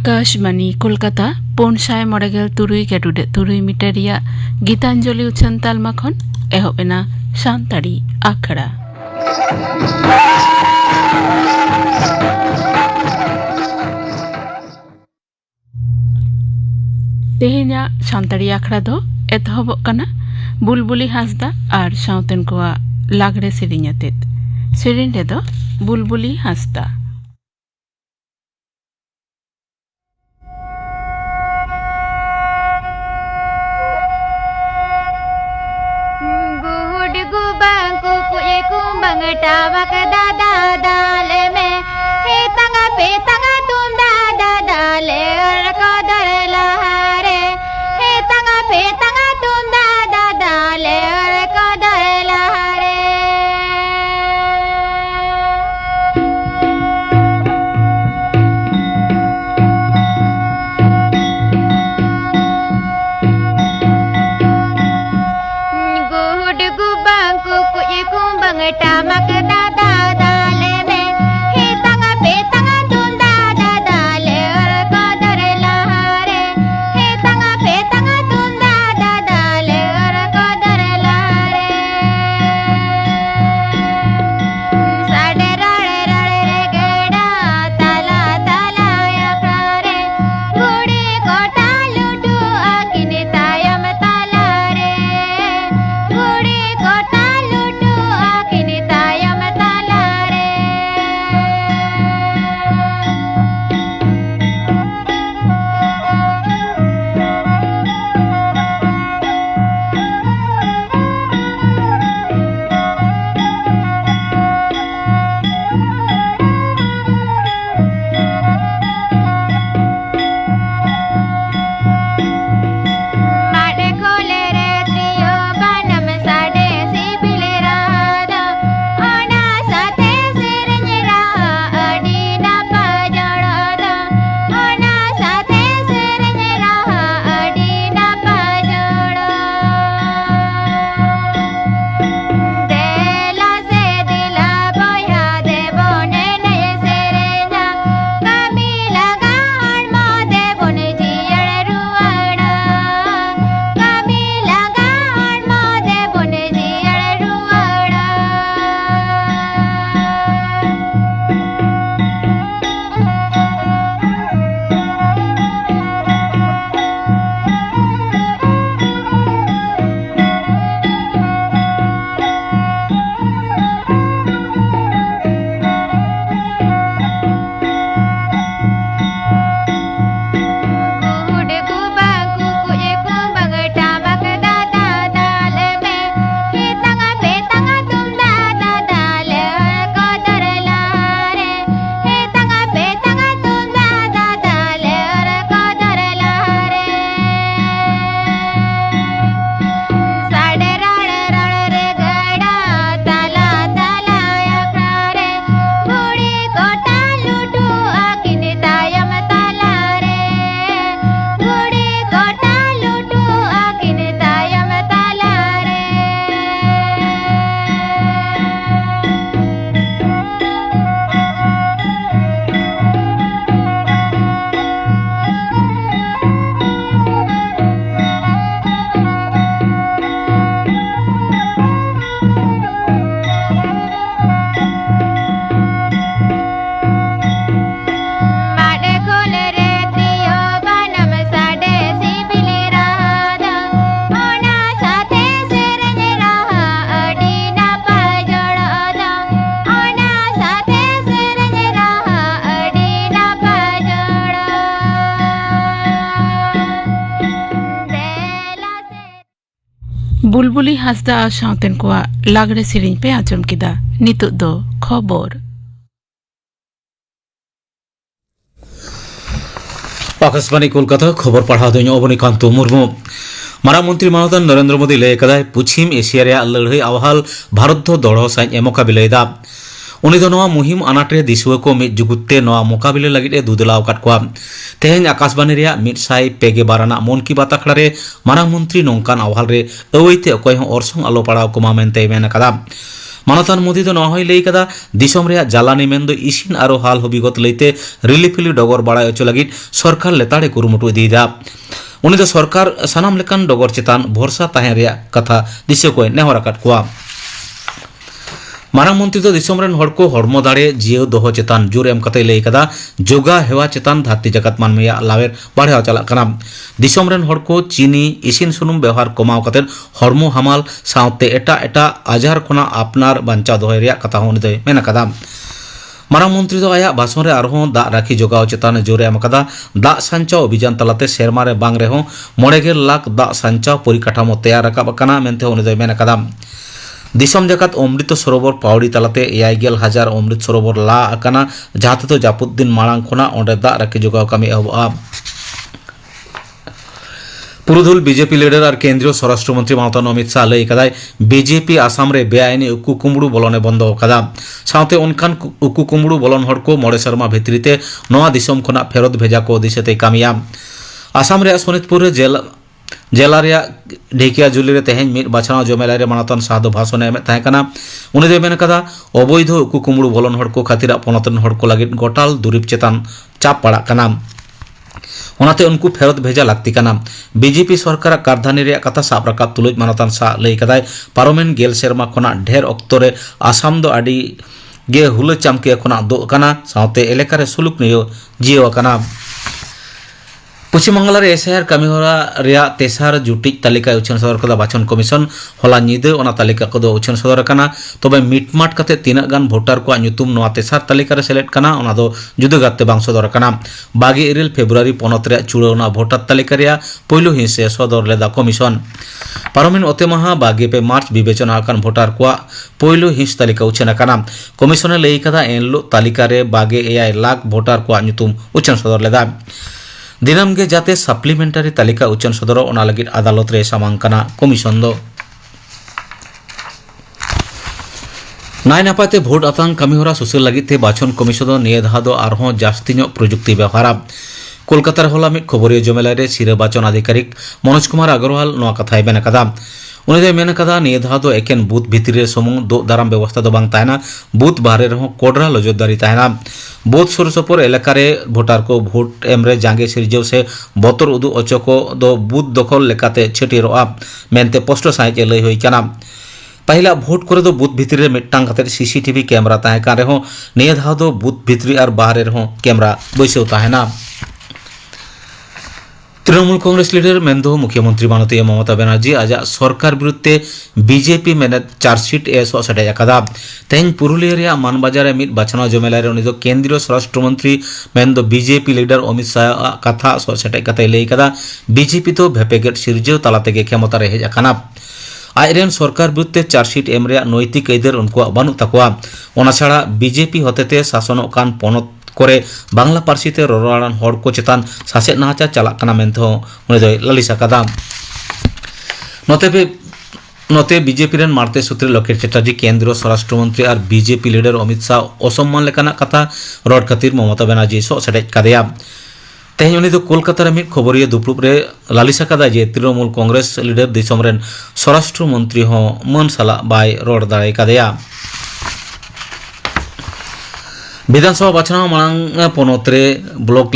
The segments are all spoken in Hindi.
आकाशबाणी कोलकाता 593.3 मीटर गीतांजलि उछन तालमा खन एहोबेना सानताड़ी आखड़ा तेहेन्या सानताड़ी आखड़ा दो एतहबोग कना बुलबुली हांसदा और सावतेन कोआ लागड़े सेरेñ आतेत सेरेñ रेदो बुलबुली हांसदा टावक दादा दाले में हे तंगा पे तंगा तुम दादा दाले और कदर लहारे हे तंगा पे तंगा तुम दादा दाले और कदर लहारे गुड गुबांग कुकुई कुंबंग टामक दादा दाले में हे तंगा पे तंगा तुम दादा दाले और कदर लहारे हे तंगा पे तंगा तुम दादा दाले और कदर लहारे साडे राड़े राड़े रे गेड़ा ताला ताला याखरे गुड़ी कोटा लुटू आकिनी तायम ताला रे गुड़ी कोटा लुटू आकिनी तायम ताला रे माडे खोले रे तियो बनम साडे सिबिले राधा ओना साथे सेरेñ रहा अडी ना पाजड़ा ओना साथे सेरेñ रहा अडी ना पाजड़ा देला से दिला बोया देवने ने सेरेña कमी लगा हणमा देवने जियड़ रुवाड़ा कमी लगा हणमा देवने जियड़ रुवाड़ा गुड गुबा कुकुए कुंबंग टामक दादा दाले में हे तंगा पे तंगा तुम दादा दाले और कदर लहारे हे तंगा पे तंगा तुम दादा दाले और कदर लहारे साडे राड़े राड़े रे गेड़ा ताला ताला याखरे गुड़ी कोटा लुटू आकिनी तायम ताला रे गुड़ी कोटा लुटू आकिनी तायम ताला रे माडे खोले रे तियो बनम साडे सिबिले राधा ओना साथे सेरेñ रहा अडी ना पाजड़ा ओना साथे सेरेñ रहा अडी ना पाजड़ा देला से बुलबुली हांसदा और सावतेन कोआ लागड़े सेरेñ पे आंजम किदा नितुग दो खबर आकाशवाणी कोलकाता खबर पढ़ा दो अवनीकांत मुर्मू मारांग मंत्री मानोतन नरेंद्र मोदी लय कदाय पश्चिम एशिया रे लड़ाई आवाहाल भारत दो दौड़ साई मोकाबिलेदा उनी दो नवा मुहिम अनाटे दिसुआ को मिद जुगुते नवा मोकाबिले लगित दुदलाव काट कोआ तेहेñ आकाशवाणी रे 192 आना मन की बात आखड़ा रे मारांग मंत्री नोंकान आवाहाल रे अवैते अकय हं अरसंग आलो पड़ाव कोमा मेनते मेन कदा मानतान मोदी दो नहय लई कदा दिसम रे जालानी मेंदो इसिन आरो हाल हबिगत लईते रिलिफिली डगर बाड़ाय अचो लागिद सरकार लेताड़े कुरुमुटु इदीदा उनी दो सरकार सानाम लेकान डगर चेतान भरसा ताहें रेया कथा दिसो कोय नेहर आकाद कोआ मारांग मंत्री दो दिसम रेन हड़ को हड़मो दाड़े जियो दोहो चेतान जोर एम कते लई कदा जोगा हेवा चेतान धरती जगत मानमिया लावेर बाढ़ेवा चलाक काना दिसम रेन हड़ को चीनी इसिन सुनुम व्यवहार कमाव कते हड़मो हामाल सावते एटा एटा आजार खना आपनार बांचा दोहय रेया कथा हों उनी दोय मेन आकादा मारांग मंत्री दो आया भाषण रे आरहों दा राखी जोगाव चेतान जोर एम आकादा दा सांचाव अभियान तलाते सेरमा रे बांग रेहों 9 लाख दा सांचाव परिकाठामो तैयार राकाब काना मेनते उनी दोय मेन आकादा दिसम जगत अमृत सरोवर पावड़ी तलाते 11,000 अमृत सरोवर ला आकाना जहाते तो जापुद्दीन माड़ांग खना ओंडे दा राखी जोगाव कामी एहबा पुरुधुल बीजेपी लीडर और केंद्रीय स्वराष्ट्र मंत्री मानतान अमित शाह लई कदाय बीजेपी आसाम रे बेआईनी उक्कु कुमड़ू बलने बंद कदा साउते उनखान उक्कु कुमड़ू बलन हड़ को 9 शर्मा भित्रीते नवा दिसम खना फेरत भेजा को दिसेते कामिया आसाम रे सोनितपुर रे जेला ढेकिया जुली रे तेहें मिट बाछनाव जमेला रे मानतान शाह दो भाषण एम ताहें काना उनी दो मेन कदा अवैध उक्कु कुमड़ू बलन हड़ को खातिर पनतन हड़ को लागिद गोटाल दुरीब चेतान चाप पड़ा काना ओनाते उनको फेरत भेजा लागती काना बीजेपी सरकार कारधानी रे कथा साब राकाब तुलुज मानतान शाह लई कदाय पारोमेन गेल सेरमा खना ढेर अक्तरे आसाम दो आडी गे हुल चामके खना दो काना साउते एलेका रे सुलुक नियो जियो काना पश्चिम बंगाल रे एसआईआर कामिहरा रेया तेसार जुटिज तालिका उछन सदर कदा बाछन कमिशन होला निदे ओना तालिका कदो उछन सदर काना तबे मिटमाट कते तीना गान भोटार को nyutum नोआ तेसार तालिका रे सेलेक्ट काना ओना दो जुदो गाते बांग सदर काना 22 फेब्रुआरी पनत रे चुड़ावना भोटार तालिका रेया पहिलो हिंसे सदर लेदा कमिशन पारमिन ओतेमाहा 22 मार्च विवेचना आकान भोटार को पहिलो हिंस तालिका उछन काना कमिशन लई कदा एनलो तालिका रे 22 लाख भोटार को nyutum उछन सदर लेदा दिनम के जाते सप्लीमेंटारी तालिका उच्चन सदर ओना लगिद आदालत रे सामांकाना कमिशन दो नाय नापाते भोट आतांग कामिहरा सुसल लगिद ते बाछन कमिशन दो निये धा दो आरहों जास्ती नो प्रजुक्ति व्यवहारा कोलकाता रे होला मिद खबरिया जमेला रे सिरे बाचन अधिकारिक मनोज कुमार अग्रवाल नोआ कथाय बेन कदा उनी दो मेन कदा निये धा दो एकेन बूथ भितरी समुंग दो दाराम व्यवस्था दो बांग तायना बूथ बाहरे रहो कोडरा लजोदारी तायना बोध सुरसुपुर एलाका रे भोटार को भोट एमरे जांगे सिरजेव से बतर उदु अचो को दो बूथ दखल लेकाते छेटिरोआ मेनते पोस्ट साइज लई होई काना पहिला भोट करे दो बूथ भितरी रे मिट्टांग खातिर सीसीटीवी कैमरा ताहे का रेहो निये धा दो बूथ भितरी और बाहरे रहो कैमरा बैसेव ताहेना तृणमूल कांग्रेस लीडर मेंदो मुख्यमंत्री माननीय ममता बनर्जी आज सरकार विरुद्धे बीजेपी मेने चार्जशीट एसो सटे अकादा तेन पुरुलिया रे मानबाजार मिट बाछना जमेला रे उनी दो केंद्रीय स्वराष्ट्र मंत्री मेंदो बीजेपी लीडर अमित शाह कथा सो सटे कते लई कदा बीजेपी तो भेपेगेट सिरजेव तालाते गे क्षमता रे हेज अकाना आयरेन सरकार विरुद्धे चार्जशीट एम रे नैतिक ऐदर उनको बानु तकवा ओना छाड़ा बीजेपी होतेते शासन कान पनत करे बांग्ला पार्सीते ररवाड़ान हड़ को चेतान सासेत नाहाचार चालाक काना मेनते उनी दोय लालिसा कादा नोते बीजेपी रेन मारते सूत्रे लकेट चैटार्जी केंद्रीय स्वराष्ट्र मंत्री और बीजेपी लीडर अमित शाह असम्मान लेकाना कथा रड खातिर ममता बनर्जी सो सेटेज कादेया तेहें उनी दो कोलकाता रे मिद खबरिया दुपुब रे लालिसा कादा जे तृणमूल कांग्रेस लीडर दिसम रेन स्वराष्ट्र मंत्री हो मन साला बाय रड दाड़े कादेया विधानसभा बाछनाव मांग पनत रे block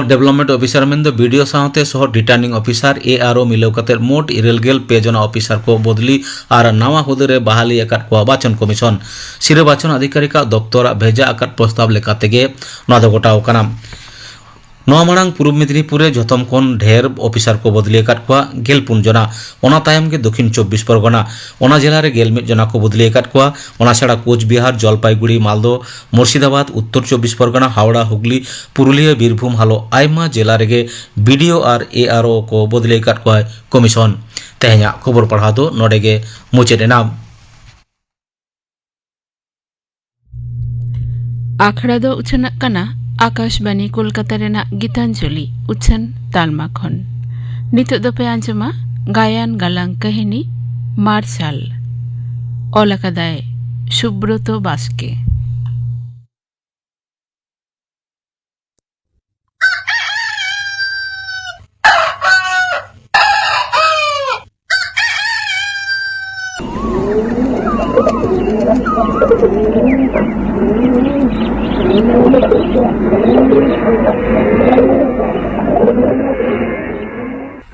development officer main video साथे सह रिटर्निंग ऑफिसर एआरओ मिलाव कते मोट 9 पे जना ऑफिसर को बदली और नवा हुदे रे बहाली अकात को बाचन कमिशन सिरे बाचन अधिकारी का दफ्तर भेजा अकात प्रस्ताव लेकाते गे नवा दो गोटाव काना नवा मांग पूर्व मेदिनीपुर जतम खन ढेर ऑफिसर को बदली अकात को 14 जना ओना तायम के दक्षिण 24 परगना ओना जिला रे 11 जना को बदली अकात को ओना छाड़ा कोचबिहार जलपाईगुड़ी मालदो मुर्शिदाबाद उत्तर 24 परगना हावड़ा हुगली पुरुलिया बीरभूम हालो आयमा जिला रे बीडीओ और एआरओ को बदली अकात को कमिशन तेहेया खबर पढ़ा दो नोडे गे मुचेदेना आखड़ा दो उछन कना आकाशवाणी कोलकाता रेना गीतांजलि उछन तालमा खन नितो दो पे आंजमा गायन गालांग कहिनी मार्शाल ओलाकादाय सुब्रतो बास्के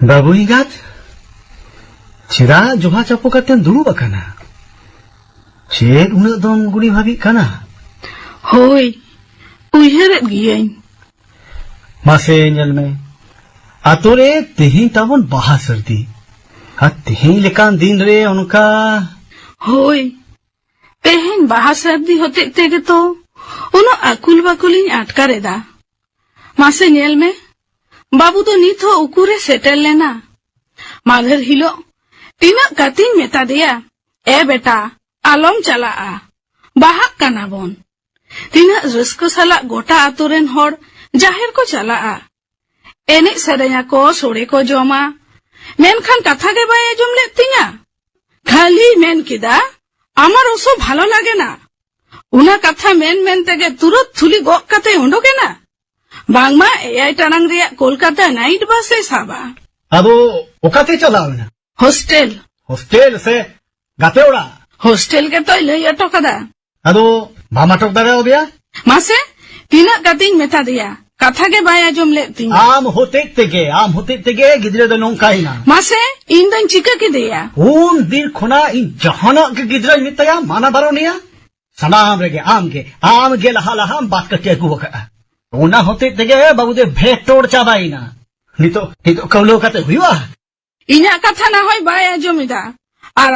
बाबू इंगात चेदा जोहा चापो काते दुड़ूब आकाना चेद उना दम गुड़ी भाभी काना होय उयहरेत गियाइन मासे नेल में आतोरे तेही ताबन बाहा सर्दी हा तेही लेकान दिन रे उनका होय तेहेन बाहा सर्दी होते तेगे तो उनो आकुल बाकुलिन आटकारेदा मासे नेल में बाबू तो नीत हो उकुरे सेटल लेना माधर हिलो तीना कातिन मेता दिया ए बेटा आलम चला बाहाक काना बोन तीना रस्को साला गोटा आतुरेन होड़ जाहिर को चला एने सरेया को सोड़े को जोमा मेनखान कथा के बाय आजम ले तिया खाली मेन किदा आमार ओसो भालो लागे ना उना कथा मेन मेन तेगे तुरत थुली गक काते उंडोके ना बांगमा एआई टानांग रिया कोलकाता नाइट बस ले साबा अदो ओकाते चलाओ ना हॉस्टेल हॉस्टेल से गाते उड़ा हॉस्टेल के तो लई अटकदा अदो भामाटक दागा ओदिया मासे तीना कातिन मेता दिया कथा के बाय आजम ले तिया आम होते तेगे गिदरे दो नोंकाइना मासे इन दन चिका के दिया उन दिन खुना इन जहाना के गिदरे मितया माना बारोनिया सनाम रेगे आम गे लहा लहा बात कटे को बका उना होते तेगे बाबू दे भेट तोड़ चाबाइना नितो कौलो काते हुआ इना कथा ना होय बाय आजमिदा और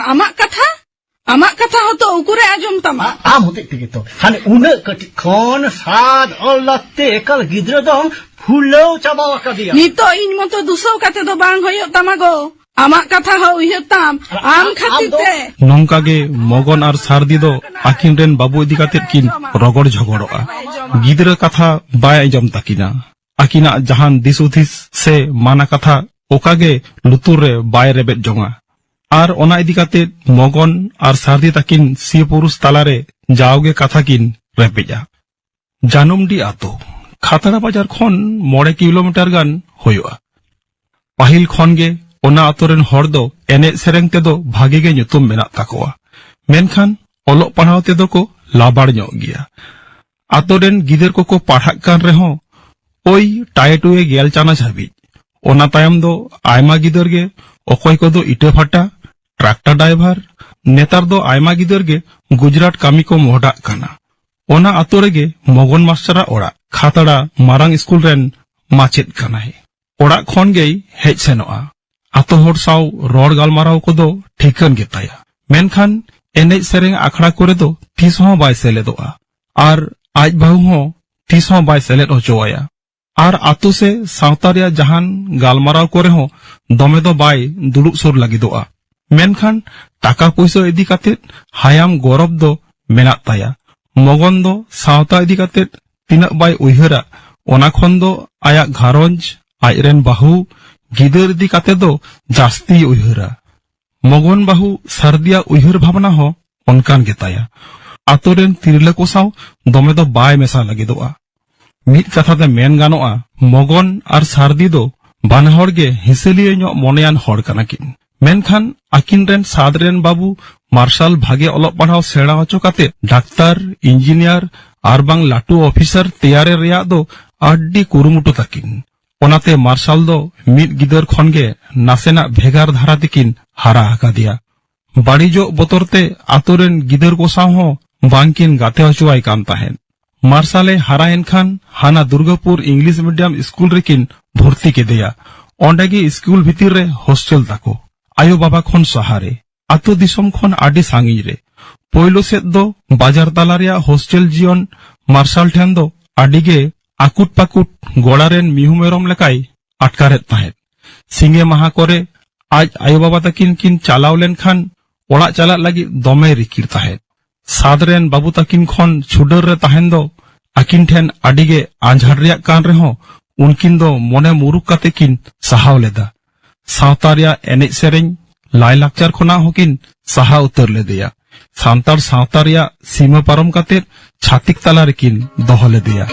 आमाक कथा हो तो उकुरे आजम तमा आम होते तेगे तो हाने उन कटी खोन साद अल्लाते कल गिदरे दो फुलो चाबा का दिया नितो इन मतो दुसो काते दो बांग होयो तमागो आमाक कथा हो उयो ताम आम खातिते नोंकागे मगन और सारदी दो आकिन रेन बाबू इदी काते किन रगड़ झगड़ोआ गिदरे कथा बाय आजम ताकिना आकिना जहान दिसुथिस से माना कथा ओकागे लुतुर रे बाय रेबेट जोंगा और ओना इदी काते मगन और सारदी ताकिन सी पुरुष तालारे जाओगे कथा किन रेपेजा जानुमडी आतो खातड़ा बाजार खन 9 किलोमीटर गान होयोआ पाहिल खन गे ओना आतोरेन हर दो एने सेरेंग तेदो भागे गे nyutum मेना ताकोआ मेनखान ओलो पढ़ाव तेदो को लाबाड़ ᱧᱚᱜ गिया आतोरेन गिदर को पढ़ाक कान रेहो ओई टाइटुए गेल चाना हाबी ओना तायम दो आयमा गिदर गे ओकय को दो इटे फाटा ट्रैक्टर ड्राइवर नेतार दो आयमा गिदर गे गुजरात कामी को मोहडाक काना ओना आतो रेगे मगन मास्टरा ओड़ा खातड़ा मारांग स्कूल रेन माचेद कानाय ओड़ा खन गे हेज सेनोआ आतो हर साव रोड गालमाराव को दो ठीकन गेताया मेनखान एनेज सेरेंग आखड़ा करे दो तीस हो बाय सेलेदोआ और आज बाहु हो तीस हो बाय सेलेद होचोया और आतो से सावतारिया जहान गालमाराव करे हो दमे दो बाय दुड़ुब सुर लागिदोआ मेनखान टाका पैसा इदी काते हायाम गौरव दो मेनात ताया मगन दो सावता इदी काते तिना बाय उयहरा ओना खन दो आया घारंज आजरेन बाहु गिदर इदी काते दो जास्ती उयहरा मगन बाहु सारदिया उयहर भावना हो उनकान गेताया आतोरेन तिरले को साव दमे दो बाय मेसा लागिदोआ मिट कथा ते मेन गानोआ मगन और सारदी दो बानहर गे हिसेलिए ᱧᱚᱜ मनेयान हर कानाकिन मेनखान आकिन रेन साद रेन बाबू मार्शल भागे ओलग पढ़ाव सेड़ा होचो काते डाक्तार इंजिनियर और बांग लाटू ऑफिसर तैयारे रिया दो आड्डी कुरुमुटु ताकिन ओनाते मार्शल दो मिट गिदर खनगे नासेना भेगार धारा तिकिन हारा हाका दिया बाड़ीजो बोतरते आतोरेन गिदर को साव हो बांकिन गाते होचुआई कान ताहेन मार्शले हारायन खान हाना दुर्गापुर इंग्लिश मीडियम स्कूल रेकिन भर्ती के दिया ओंडेगे स्कूल भीतर रे हॉस्टेल ताको आयो बाबा खन सहारे आतो दिसम खन आडी सांगिज रे पोइलो सेद दो बाजार तालारिया हॉस्टेल जीवन मार्शल ठेन दो आडीगे आकुट पाकुट गोड़ारेन मिहु मेरम लेकाय आटकारेत ताहेन सिंगे महा करे आज आयो बाबा तकिन किन चालाव लेन खान ओड़ा चाला लगी दमे रिकिर ताहेन सादरेन बाबू तकिन खन छुडर रे ताहेन दो आकिन ठेन आडीगे आंझाड़ रिया कान रेहो उनकिन दो मोने मुरुक काते किन सहाव लेदा सावतारिया एनेज सेरेंग लाई लाक्चर खना होकिन सहा उतर ले दिया सांतार सावतारिया सीमा पारम काते छातिक तला रेकिन दोहो ले दिया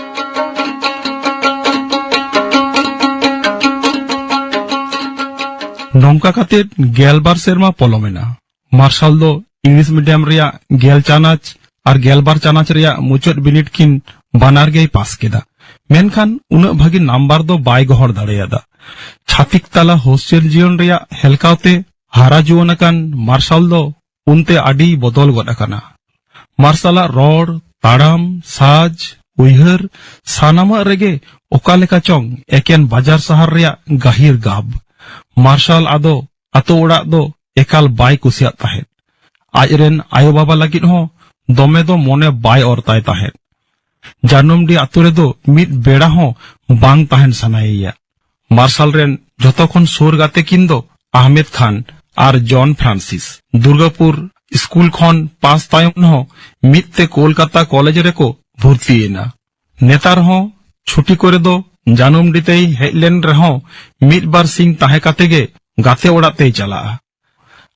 नोंका काते गेलबार सेरमा पलोमेना मार्शल दो इंग्लिश मीडियम रिया गेल चानाच और गेलबार चानाच रेया मुचाद बिनिट किन बानार गे पास केदा मेनखान उना भागी नंबर दो बाय गहर दाड़ेयादा छातिक तला हॉस्टेल जीवन रेया हेलकावते हारा जुवनकान मार्शल दो उनते आडी बदल गद अकाना मार्शला रोड ताड़ाम साज उइहर सानामा रेगे ओकालेका चोंग एकेन बाजार शहर रेया गाहिर गाब मार्शल आदो आतो ओड़ा दो एकाल बाय कुसियात ताहेत आजरेन आयो बाबा लागित हो दमे दो मोने बाय औरताय ताहेत जानुमडी आतु रेदो मिद बेड़ा हो बांग ताहेन सनाइया मार्शल रेन जतोखन सुर गाते किन दो आहमेद खान और जॉन फ्रांसिस दुर्गापुर स्कूल खन पास तायम हो मिदते कोलकाता कॉलेज रेको भर्तीना नेतार हो छुट्टी करे दो जानुमडीते हेजलेन रहो मिद बार सिंह ताहे कातेगे गाते ओड़ाते चला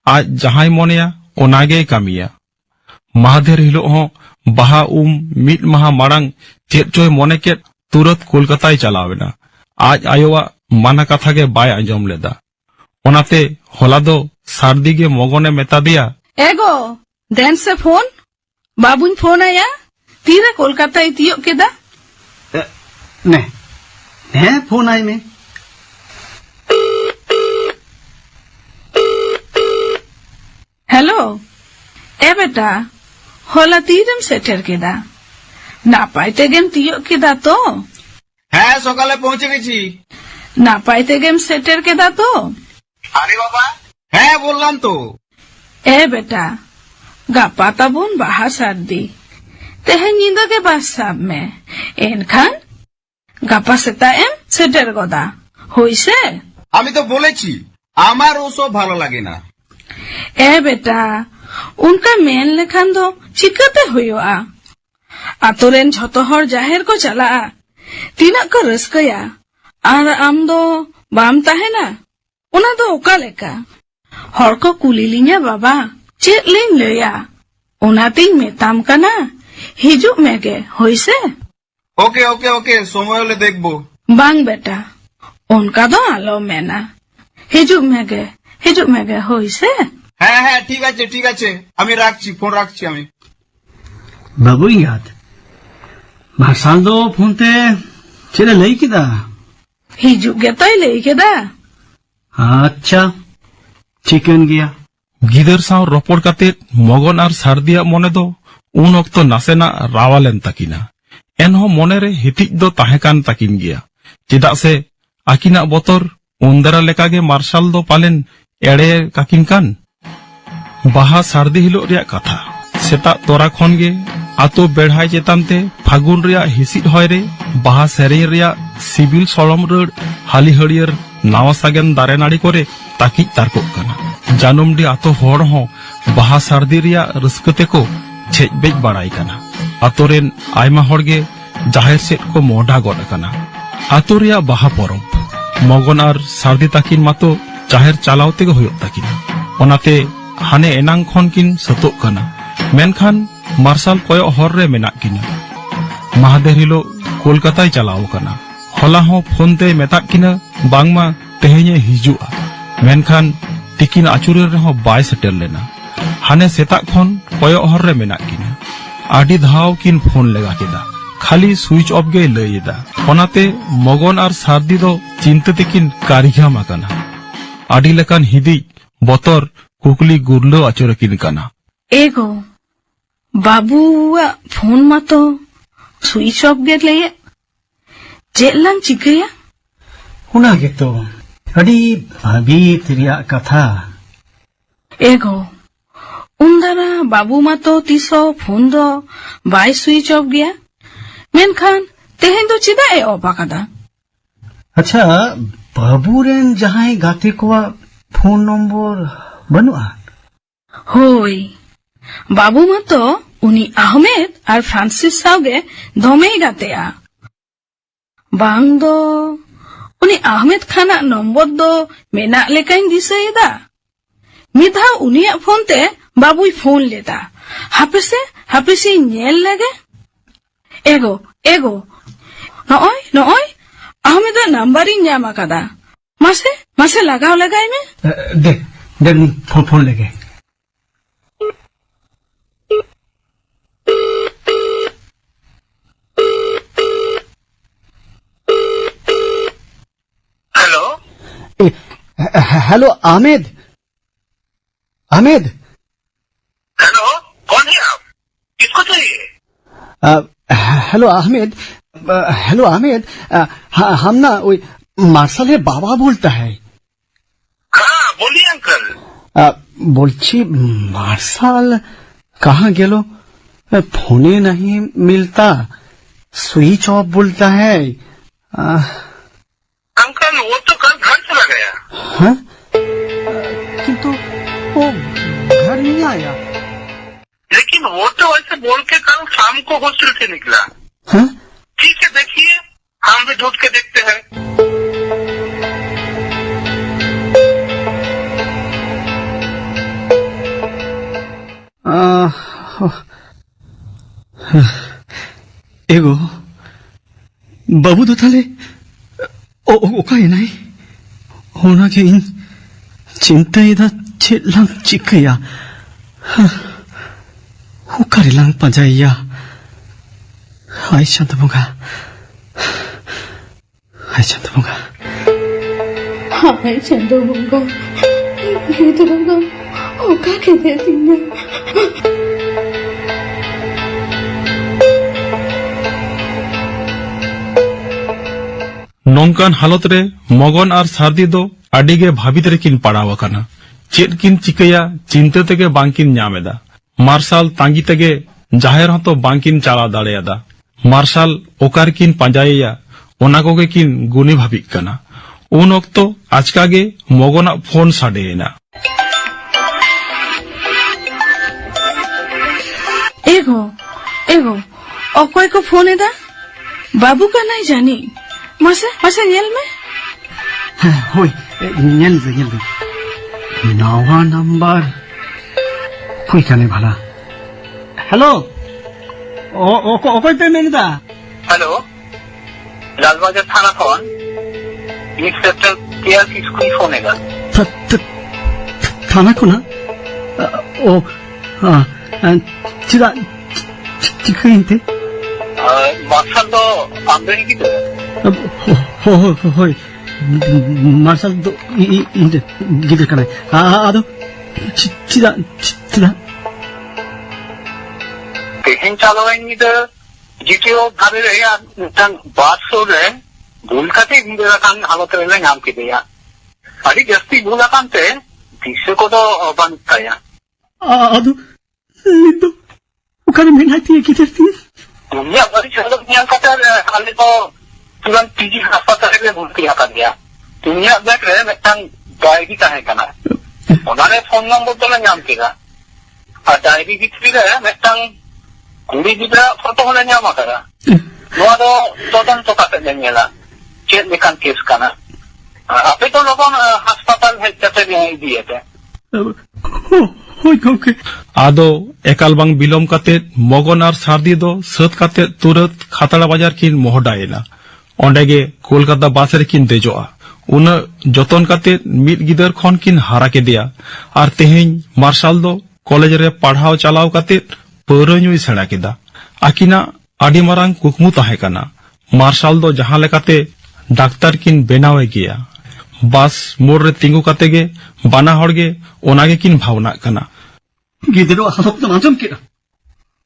आज जहां मोनेया ओनागे कामिया महादेर हिलो हो बाहा मिद माहा मांग चेद चोय मोने के तुरंत कोलकाता चलावेना आज आयोवा माना कथा के बाय आंजम लेदा ओनाते होला दो सारदी के मगने मेता दिया एगो देन से फोन बाबुन फोन आया तीरे कोलकाता तियो केदा ने फोन आई में हेलो ए बेटा होला तीरम सेटर केदा ना पाइते गेम तियो केदा तो হ্যাঁ সকালে পৌঁছে গেছি ना पाइते गेम सेटर केदा तो আরে বাবা হ্যাঁ বললাম তো ए बेटा गापा ताबुन बाहा सर्दी तेहे नींद के बाद सब में एनखान गापा सेता एम सेटर गोदा होइसे আমি তো বলেছি আমার ওসব ভালো লাগে না ए बेटा उनका मेन लेखान दो चिकाते हुआ आतोरेन झतो हर जाहिर को चला तीना को रस्कया आर आम दो बाम ताहेना उना दो ओका लेका हर को कुलिलिnya बाबा चेत लिंग लया उना तिंग मेताम काना हिजुक मेगे होइसे ওকে ওকে ওকে সময় হলে দেখবো बांग बेटा उनका दो आलो मेना हिजुक मेगे होइसे হ্যাঁ হ্যাঁ ঠিক আছে আমি রাখছি ফোন রাখছি আমি बाबू याद मार्शल दो फोन ते चले लई किदा हिजुक गे तोय लई केदा अच्छा चिकन गया गिदर साव रोपड़ काते मगन और सारदिया मोने दो उन ओक्तो नासेना रावालेन ताकिना एनहो मोने रे हितिज दो ताहेकान ताकिन गया चेदा से आकिना बोतर उन्दरा लेकागे मार्शल दो पालेन एड़े काकिन कान बाहा सारदी हिलो रिया कथा सेता तोरा खन गे आतो बेढ़ाई चेतानते फागुन रिया हिसिद होय रे बाहा सेरे रिया सिबिल सलम रड़ हाली हड़ियर नावा सागेन दारे नाड़ी करे ताकिज तारकोक काना जानुमडी आतो होड़ हो बाहा सारदी रिया रस्कते को छेज बेज बाड़ाई काना आतोरेन आयमा होड़गे जाहिर सेट को मोढ़ा गड काना आतो रिया बाहा परब मगन और सारदी ताकिन मातो जाहिर चालावते गो होय ताकिना ओनाते हाने एनांग खन किन सतोक काना मेनखान मार्शल कोयो हर रे मेना किना महादेर हिलो कोलकाता चलाव काना होला हो फोन ते मेता किना बांगमा तेहेnye हिजुआ मेनखान तिकिन आचुरे रहो बाय सेटेल लेना हाने सेता खन कोयो हर रे मेना किना आडी धाव किन फोन लेगा केदा खाली स्विच ऑफ गे लयदा ओनाते मगन और सारदी दो चिंता तिकिन कारिघा माकाना आडी लेकान हिदी बतर कुकली गुरलो आचुरकिन काना एगो बाबुआ फोन मा तो स्विच ऑफ गे लये चेलां चिकया उना के तो अड़ी भाभी तेरिया कथा एगो उन्दरा बाबू मा तो तीसो फोन दो बाय स्विच ऑफ गया मेनखान तेहेन दो चिदा ए ऑफ आकादा अच्छा बाबू रेन जहां गाते को फोन नंबर बनुआ होय बाबू मा तो उनी आहमेद और फ्रांसिस सावगे दोमे गातेया बांग दो उनी आहमेद खाना नंबर दो मेना लेकाइन दिसैदा मिधा उनिया फोन ते बाबुई फोन लेदा हापेसे नेल लगे एगो नॉय आहमेद नंबर इन न्यामा कादा मासे लगाओ लगाई में देख फोन लेगे हेलो आमिद, आमिद। हेलो, कौन है आप? किसको चाहिए? हेलो आमिद, हेलो आमिद, हम ना वही मार्शलेर बाबा बोलता है। हाँ, बोलिए अंकल। बोलছি मार्शल कहाँ गेलो? फोने नहीं मिलता, स्विच ऑफ बोलता है। अंकल वो तो कल घर चला गया। हाँ? किंतु वो घर नहीं आया। लेकिन वो तो ऐसे बोल के कल शाम को हॉस्टल से निकला। हाँ? ठीक है, देखिए हम भी ढूंढ के देखते हैं। एगो बाबू तो थाले ओकाय नहीं होना के इन चिंता इधर चेलांग चिकया ओकारे लांग पंजाइया हाय शांत बुंगा हाय चंदोबंगा गीतरंगा ओका के देतिना नौकान हालत रे मगन और सारदी दो आडिगे भाबित रेकिन पड़ाव अकाना। चेद किन चिकया चिंता तेगे बांकिन ᱧᱟᱢᱮᱫᱟ। मार्शल तांगी तेगे जाहेर हतो बांकिन चाला दाड़ेयादा। मार्शल ओकार किन पांजायया ओना कोगे किन गुनी भाबिक काना। उन ओक्तो आचकागे मगना फोन साडेयना। एगो एगो अकोय को फोन एदा बाबू का नहीं जानी मासे नेल में होय नेल नवा नंबर हुई काने भला। हेलो ओकोय पे मेनदा। हेलो, लालबाजार थाना फोन इंस्पेक्टर केआर किसको फोन है? थाना को ना ओ हाँ चिदा चिकइंते मार्शल तो आंदोलन की तो होय मार्शल तो इंटे गिदर कने आदो चिदा तेहन चालवाइन द जीटीओ भाबे रेया तन बात सो रे भूल काते गिदर कान हालत रे नाम के दिया अड़ी जस्ती भूला कांते दिसे को तो बनताया आदो लिदो उकाने मेनाती किधर थी दुनिया बड़ी चलो दुनिया काते हाले तो तुरंत पीजी अस्पताल रे भूल के आता गया दुनिया देख रहे मिटन डायरी का है कना उन्होंने फोन नंबर तो नाम केगा और डायरी भितरी रे मिटन कुड़ी गिदरा फोटो होले नाम करा नोआ दो तदंत काते नेला चेक लेकान केस कना आपे तो लोगों अस्पताल हेल्थ काते दिए थे होय गोके आदो एकाल बांग बिलोम काते मगन और सारदी दो सत काते तुरत खातड़ा बाजार किन मोहडायना ओंडेगे कोलकाता बास रे किन देजोआ उन जतन काते मिद गिदर खन किन हारा के दिया और तेहेन मार्शल दो कॉलेज रे पढ़ाव चलाव काते पौरा ᱧᱩᱭ सेड़ा केदा आकिना आडी मारांग कुकमु ताहे काना मार्शल दो जहां लेकाते डाक्तार किन बेनावे गया बस मोड़ रे तिंगु काते गे बाना हड़गे ओनागे किन भावना काना गिदरो हालत तो आजम केदा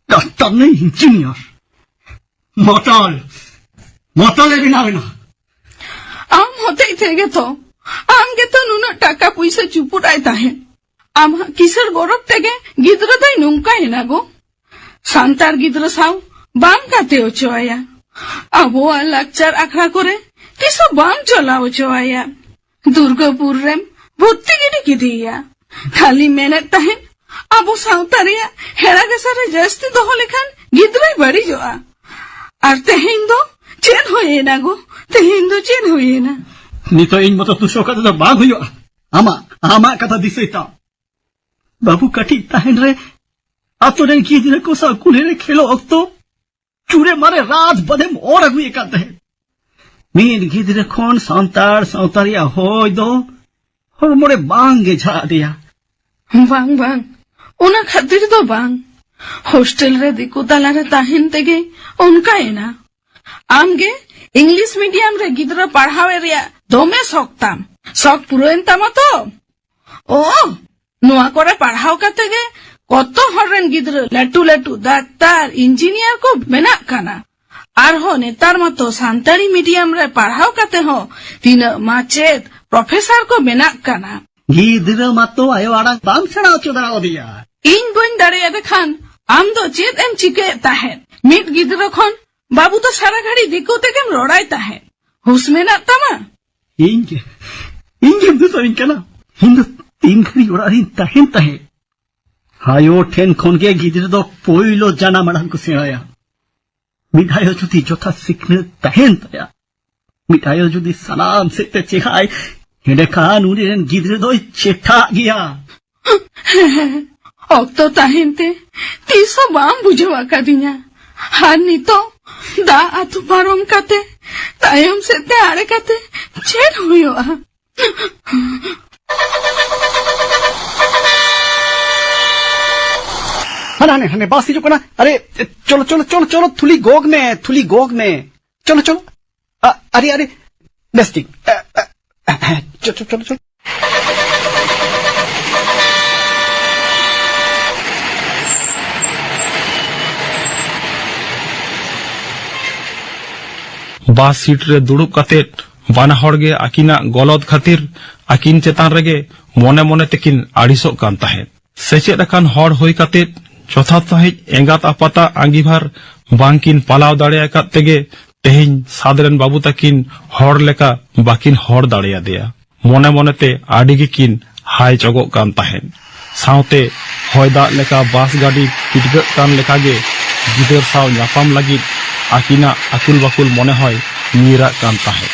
डॉक्टर नहीं इंजीनियर मोटल बिना आम होते थे तो आम के तो नुना टाका पैसा चुपुराय ताहे आम किसर गौरव तेगे गिदरो दाई नुंका है ना गो सांतार गिदरो साव बाम काते ओचोया अबो लाक्चर आखड़ा करे किसो बाम चला ओचोया दुर्गापुर रे भर्ती गिडी किदिया खाली मेहनत ताहे अबो सांतारिया हेरा गेसरे जस्ती दोहो लेखान गिदरोय बड़ी जोआ और तेहेन दो चेन होए ना गो तेहेन दो चेन होए ना नितो इन मतो तुसो कता तो बाग हुयो आमा कथा दिसेता बाबू कटी ताहेन रे आतोरे गिदरे को सा कुले रे खेलो अक्तो चूरे मारे रात बदे मोर अगुए काते है मीन गिदरे खोन सांतारिया होय दो और मोरे बांगे झा दिया बांग उना खातिर दो बांग हॉस्टल रे दिको ताला रे ताहेन तेगे उनका है ना आमगे इंग्लिश मीडियम रे गिद्रा पढ़ावे रिया दोमे शौकताम शौक पुरोएन तामा तो ओ नुआ करे पढ़ाव काते गे कतो हरन गिद्रा लटू लटू डाक्टर इंजीनियर को बेना काना आर हो नेतार मतो सांताली मीडियम रे पढ़ाव काते हो तीन माचेत प्रोफेसर को बेना काना गिद्रा मातो आयो आड़ा बाम सेड़ा ओचो दरा ओदिया इन बन दाड़े खान आम दो चेत एम चिके ताहेन मिट गिद्रा खन बाबू तो सारा घड़ी दिको तेकेम रोड़ाई ताहेन हुस में ना तमा इंगे दुसो इनकना हिंदू 3 घड़ी उड़ारी ताहेन ताहे हायो ठेन खन के गिद्रा दो पोइलो जाना मड़ान को सेड़ाया मिठायो जुदी जोथा सिखने ताहेन ताया मिठायो जुदी सलाम से ते चेहाय हेडे खान उनिरेन गिद्रा दो चेठा गया ऑक्तो ताहेनते तीसो बाम बुझवा का दिया हार नीतो दा आतु पारोम काते तायम से ते आड़े काते चेट हुयो हने हने बासी जो कना अरे चलो चलो चलो चलो थुली गोग में चलो चलो अरे अरे बेस्टिंग चलो चलो चलो बास सीट रे दुड़ुब काते बाना हड़ गे आकिना गलत खातिर आकिन चेतान रेगे मने मने तेकिन आड़िसोग कान ताहेन सेचेद अकान हड़ होई काते जथात साहिज एंगात आपाता आंगिभार बांकिन पालाव दाड़े आकात तेगे तेहिन सादरेन बाबू ताकिन हड़ लेका बाकिन हड़ दाड़ेया देया मने मने ते आडिगे किन हाय चगोग कान ताहेन सावते हय दाग लेका बास गाड़ी पिटगत कान लेका गे गिदर साव ᱧᱟᱯᱟᱢ ᱞᱟᱹᱜᱤᱫ आकिना आकुल बाकुल मने हय नीरा कान ताहेन